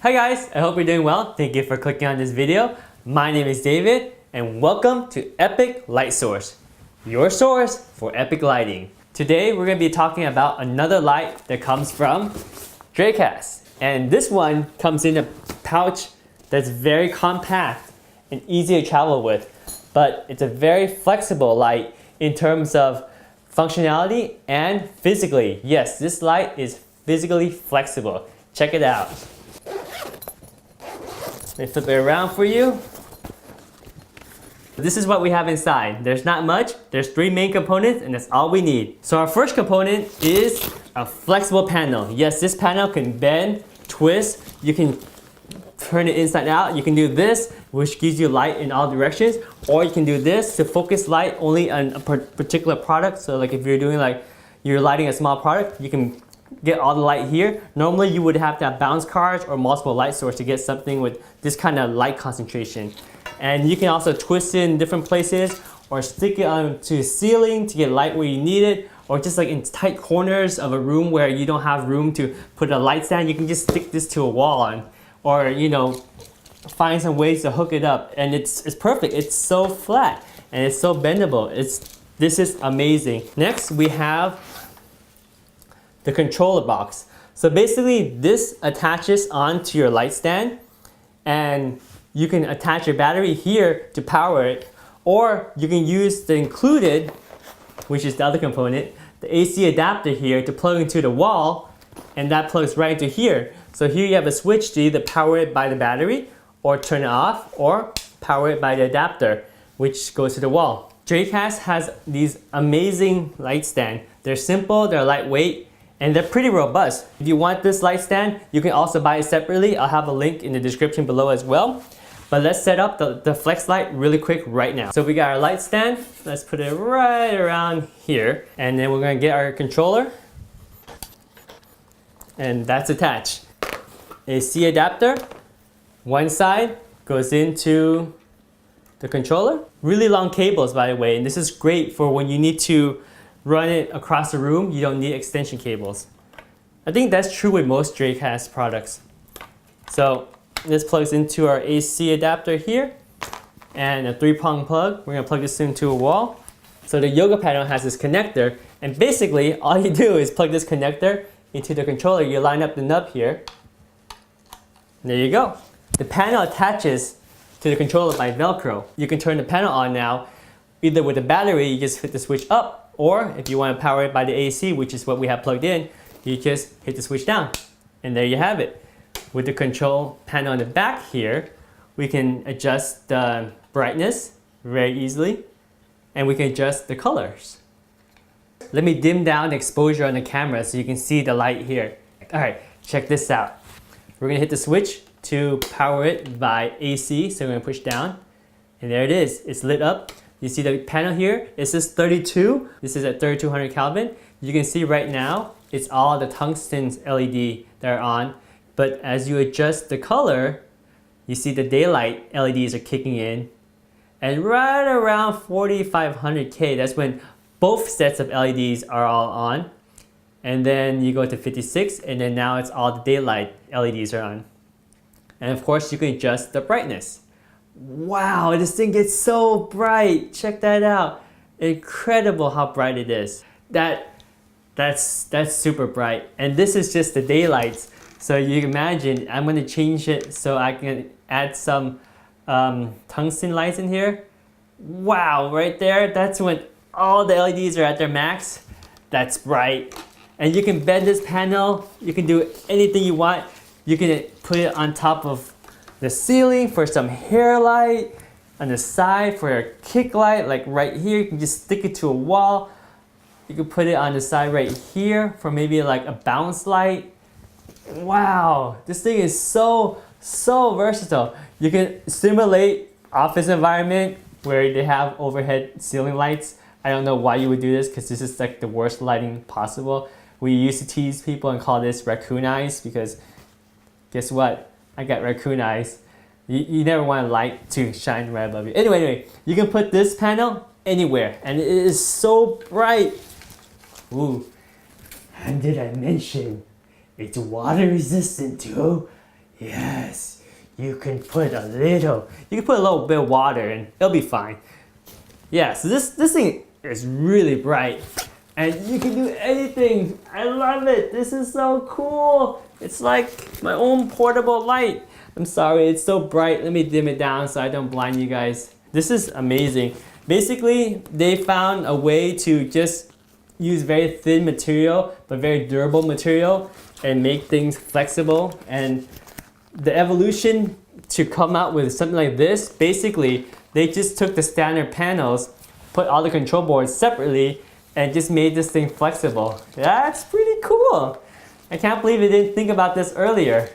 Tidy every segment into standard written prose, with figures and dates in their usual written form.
Hi guys, I hope you're doing well. Thank you for clicking on this video. My name is David and welcome to Epic Light Source, your source for epic lighting. Today we're going to be talking about another light that comes from Dracast. And this one comes in a pouch that's very compact and easy to travel with. But it's a very flexible light in terms of functionality and physically. Yes, this light is physically flexible. Check it out. Let me flip it around for you. This is what we have inside. There's not much. There's three main components and that's all we need. So our first component is a flexible panel. Yes, this panel can bend, twist. You can turn it inside out. You can do this, which gives you light in all directions. Or you can do this to focus light only on a particular product. So like if you're doing you're lighting a small product, you can get all the light here. Normally you would have to have bounce cards or multiple light source to get something with this kind of light concentration. And you can also twist it in different places or stick it onto the ceiling to get light where you need it, or just like in tight corners of a room where you don't have room to put a light stand, you can just stick this to a wall on, or find some ways to hook it up. And it's perfect. It's so flat and it's so bendable. This is amazing. Next we have the controller box. So basically this attaches onto your light stand and you can attach your battery here to power it, or you can use the included, which is the other component, the AC adapter here to plug into the wall, and that plugs right into here. So here you have a switch to either power it by the battery or turn it off, or power it by the adapter, which goes to the wall. Dracast has these amazing light stand. They're simple, they're lightweight, and they're pretty robust. If you want this light stand, you can also buy it separately. I'll have a link in the description below as well. But let's set up the flex light really quick right now. So we got our light stand. Let's put it right around here. And then we're gonna get our controller. And that's attached. AC adapter. One side goes into the controller. Really long cables, by the way. And this is great for when you need to run it across the room. You don't need extension cables. I think that's true with most Dracast products. So this plugs into our AC adapter here, and a 3-prong plug. We're gonna plug this into a wall. So the yoga panel has this connector, and basically all you do is plug this connector into the controller. You line up the nub here, and there you go. The panel attaches to the controller by Velcro. You can turn the panel on now, either with the battery, you just hit the switch up, or if you want to power it by the AC, which is what we have plugged in, you just hit the switch down, and there you have it. With the control panel on the back here, we can adjust the brightness very easily, and we can adjust the colors. Let me dim down the exposure on the camera so you can see the light here. Alright, check this out. We're going to hit the switch to power it by AC, so we're going to push down, and there it is. It's lit up. You see the panel here, it says 32. This is at 3200 Kelvin. You can see right now, it's all the tungsten LED that are on. But as you adjust the color, you see the daylight LEDs are kicking in. And right around 4500K, that's when both sets of LEDs are all on. And then you go to 56, and then now it's all the daylight LEDs are on. And of course, you can adjust the brightness. Wow, this thing gets so bright. Check that out. Incredible how bright it is. That's super bright. And this is just the daylights. So you can imagine, I'm going to change it so I can add some tungsten lights in here. Wow, right there, that's when all the LEDs are at their max. That's bright. And you can bend this panel. You can do anything you want. You can put it on top of the ceiling for some hair light, on the side for a kick light, like right here. You can just stick it to a wall. You can put it on the side right here for maybe like a bounce light. Wow, this thing is so versatile. You can simulate office environment where they have overhead ceiling lights. I don't know why you would do this, because this is like the worst lighting possible. We used to tease people and call this raccoon eyes, because guess what? I got raccoon eyes. You never want a light to shine right above you. Anyway, you can put this panel anywhere, and it is so bright. Ooh, and did I mention it's water resistant too? Yes, you can put a little bit of water and it'll be fine. Yeah, so this thing is really bright and you can do anything. I love it. This is so cool. It's like my own portable light. I'm sorry, it's so bright. Let me dim it down so I don't blind you guys. This is amazing. Basically, they found a way to just use very thin material but very durable material and make things flexible. And the evolution to come out with something like this, basically they just took the standard panels, put all the control boards separately, and just made this thing flexible. That's pretty cool. I can't believe they didn't think about this earlier,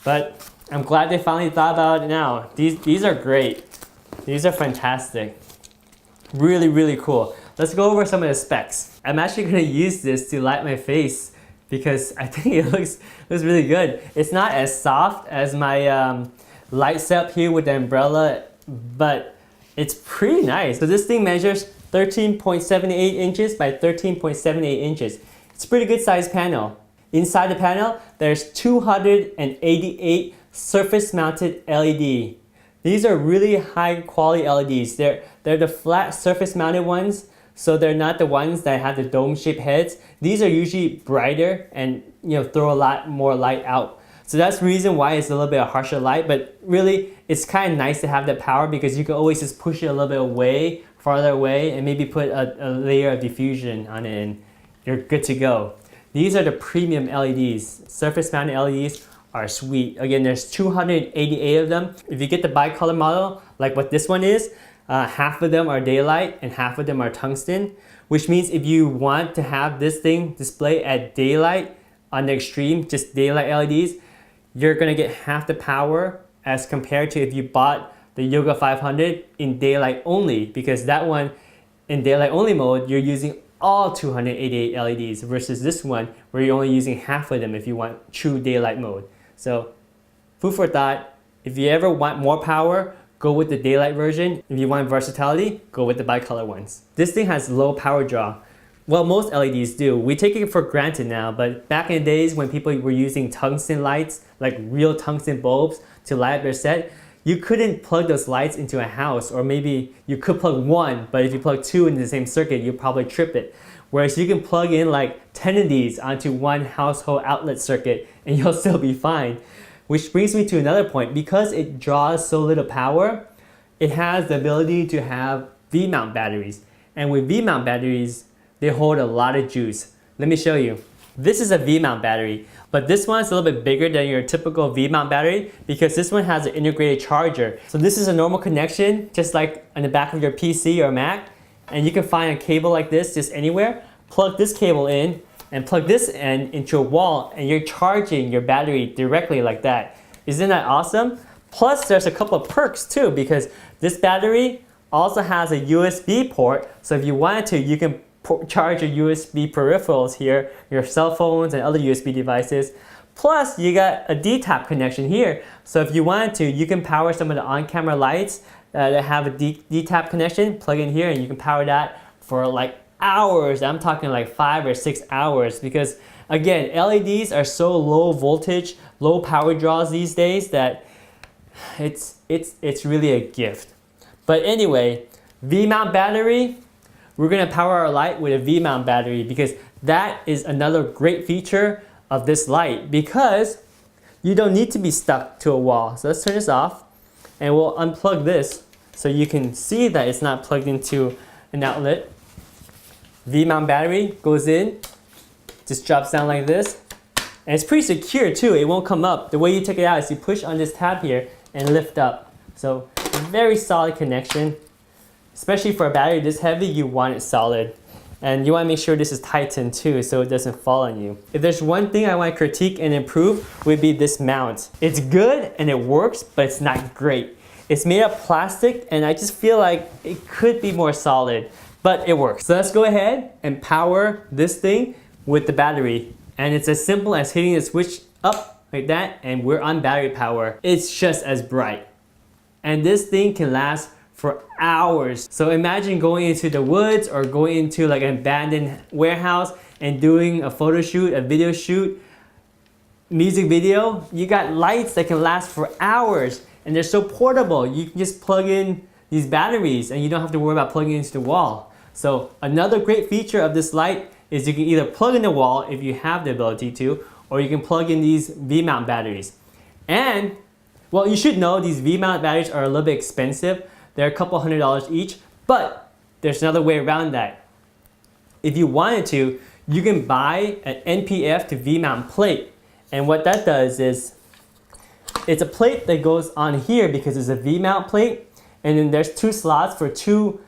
but I'm glad they finally thought about it now. These are great. These are fantastic. Really, really cool. Let's go over some of the specs. I'm actually gonna use this to light my face because I think it looks really good. It's not as soft as my light setup here with the umbrella, but it's pretty nice. So this thing measures 13.78 inches by 13.78 inches. It's a pretty good sized panel. Inside the panel, there's 288 surface mounted LED. These are really high quality LEDs. They're the flat surface mounted ones, so they're not the ones that have the dome shaped heads. These are usually brighter and throw a lot more light out. So that's the reason why it's a little bit of harsher light, but really it's kind of nice to have that power because you can always just push it a little bit away, farther away, and maybe put a layer of diffusion on it and you're good to go. These are the premium LEDs. Surface mounted LEDs are sweet. Again, there's 288 of them. If you get the bicolor model, like what this one is, half of them are daylight and half of them are tungsten, which means if you want to have this thing display at daylight on the extreme, just daylight LEDs, you're gonna get half the power as compared to if you bought the DRYGFL500 in daylight only, because that one in daylight only mode, you're using all 288 LEDs versus this one where you're only using half of them if you want true daylight mode. So food for thought, if you ever want more power, go with the daylight version. If you want versatility, go with the bicolor ones. This thing has low power draw. Well, most LEDs do. We take it for granted now, but back in the days when people were using tungsten lights, like real tungsten bulbs to light up their set, you couldn't plug those lights into a house, or maybe you could plug one, but if you plug two into the same circuit, you'll probably trip it. Whereas you can plug in like 10 of these onto one household outlet circuit and you'll still be fine. Which brings me to another point. Because it draws so little power, it has the ability to have V-mount batteries. And with V-mount batteries, they hold a lot of juice. Let me show you. This is a V-mount battery, but this one is a little bit bigger than your typical V-mount battery because this one has an integrated charger. So this is a normal connection, just like on the back of your PC or Mac, and you can find a cable like this just anywhere. Plug this cable in and plug this end into a wall and you're charging your battery directly like that. Isn't that awesome? Plus there's a couple of perks too, because this battery also has a USB port, so if you wanted to, you can charge your USB peripherals here, your cell phones and other USB devices. Plus, you got a D-tap connection here. So if you wanted to, you can power some of the on-camera lights that have a D-tap connection, plug in here and you can power that for like hours. I'm talking like 5 or 6 hours because again, LEDs are so low voltage, low power draws these days that it's really a gift. But anyway, V-mount battery, we're gonna power our light with a V-mount battery because that is another great feature of this light because you don't need to be stuck to a wall. So let's turn this off and we'll unplug this so you can see that it's not plugged into an outlet. V-mount battery goes in, just drops down like this, and it's pretty secure too. It won't come up. The way you take it out is you push on this tab here and lift up. So very solid connection. Especially for a battery this heavy, you want it solid. And you want to make sure this is tightened too so it doesn't fall on you. If there's one thing I want to critique and improve, would be this mount. It's good and it works, but it's not great. It's made of plastic and I just feel like it could be more solid, but it works. So let's go ahead and power this thing with the battery. And it's as simple as hitting the switch up like that and we're on battery power. It's just as bright. And this thing can last for hours. So imagine going into the woods or going into like an abandoned warehouse and doing a photo shoot, a video shoot. music video, you got lights that can last for hours and they're so portable. You can just plug in these batteries and you don't have to worry about plugging into the wall. So another great feature of this light is you can either plug in the wall if you have the ability to, or you can plug in these V-mount batteries. And, well, you should know these V-mount batteries are a little bit expensive. They're a couple $100 each, but there's another way around that. If you wanted to, you can buy an NPF to V-mount plate. And what that does is, it's a plate that goes on here because it's a V-mount plate, and then there's 2 slots for 2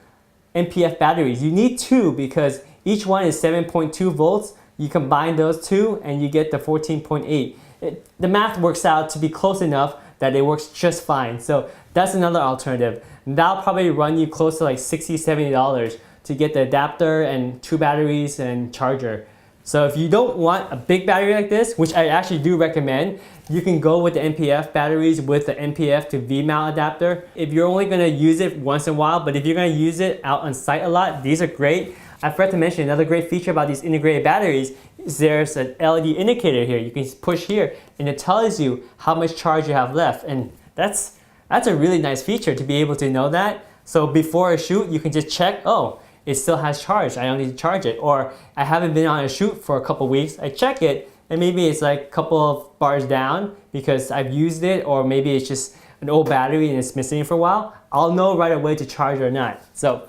NPF batteries. You need 2 because each one is 7.2 volts. You combine those 2 and you get the 14.8. The math works out to be close enough that it works just fine. So that's another alternative. That'll probably run you close to like $60, $70 to get the adapter and 2 batteries and charger. So if you don't want a big battery like this, which I actually do recommend, you can go with the NPF batteries with the NPF to V-mount adapter. If you're only going to use it once in a while, but if you're going to use it out on site a lot, these are great. I forgot to mention another great feature about these integrated batteries is there's an LED indicator here. You can push here and it tells you how much charge you have left. And that's a really nice feature to be able to know that. So before a shoot, you can just check, oh, it still has charge, I don't need to charge it. Or I haven't been on a shoot for a couple weeks, I check it, and maybe it's like a couple of bars down because I've used it, or maybe it's just an old battery and it's missing for a while. I'll know right away to charge or not. So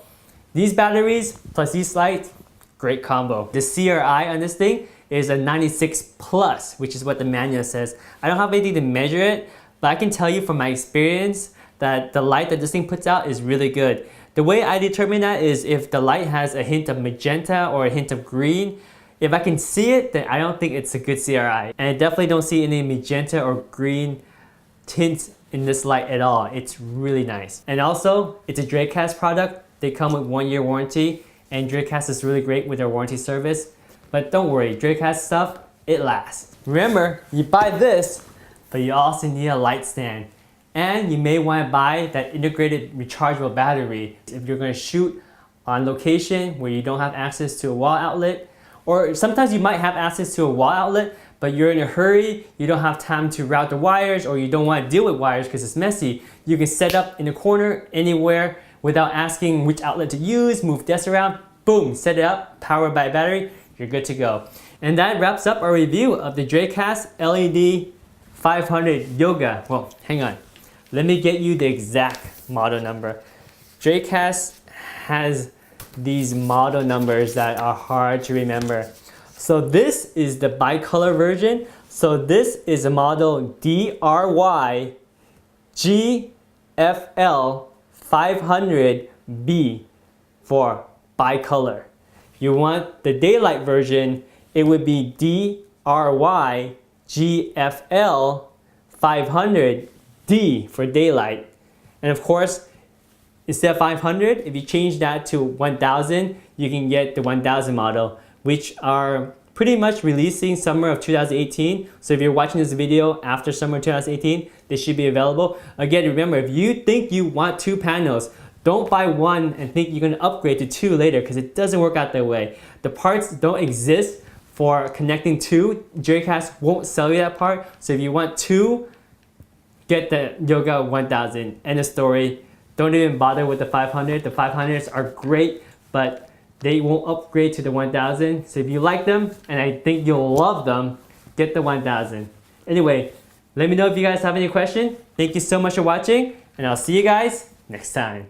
these batteries plus these lights, great combo. The CRI on this thing is a 96 plus, which is what the manual says. I don't have anything to measure it, but I can tell you from my experience that the light that this thing puts out is really good. The way I determine that is if the light has a hint of magenta or a hint of green. If I can see it, then I don't think it's a good CRI. And I definitely don't see any magenta or green tints in this light at all. It's really nice. And also, it's a Dracast product. They come with 1-year warranty, and Dracast is really great with their warranty service. But don't worry, Dracast stuff, it lasts. Remember, you buy this, but you also need a light stand. And you may want to buy that integrated rechargeable battery if you're going to shoot on location where you don't have access to a wall outlet, or sometimes you might have access to a wall outlet but you're in a hurry, you don't have time to route the wires, or you don't want to deal with wires because it's messy. You can set up in a corner anywhere without asking which outlet to use, move desks around, boom, set it up, powered by a battery, you're good to go. And that wraps up our review of the Dracast LED 500 Yoga. Well, hang on. Let me get you the exact model number. Dracast has these model numbers that are hard to remember. So this is the bicolor version. So this is a model DRYGFL500B for bicolor. If you want the daylight version, it would be DRYGFL500D for daylight. And of course, instead of 500, if you change that to 1000, you can get the 1000 model, which are pretty much releasing summer of 2018. So if you're watching this video after summer 2018, they should be available. Again, remember, if you think you want 2 panels, don't buy one and think you're going to upgrade to 2 later, because it doesn't work out that way. The parts don't exist for connecting 2. Dracast won't sell you that part. So if you want 2, get the Yoga 1000. End of story. Don't even bother with the 500. The 500s are great, but they won't upgrade to the 1000. So if you like them, and I think you'll love them, get the 1000. Anyway, let me know if you guys have any questions. Thank you so much for watching, and I'll see you guys next time.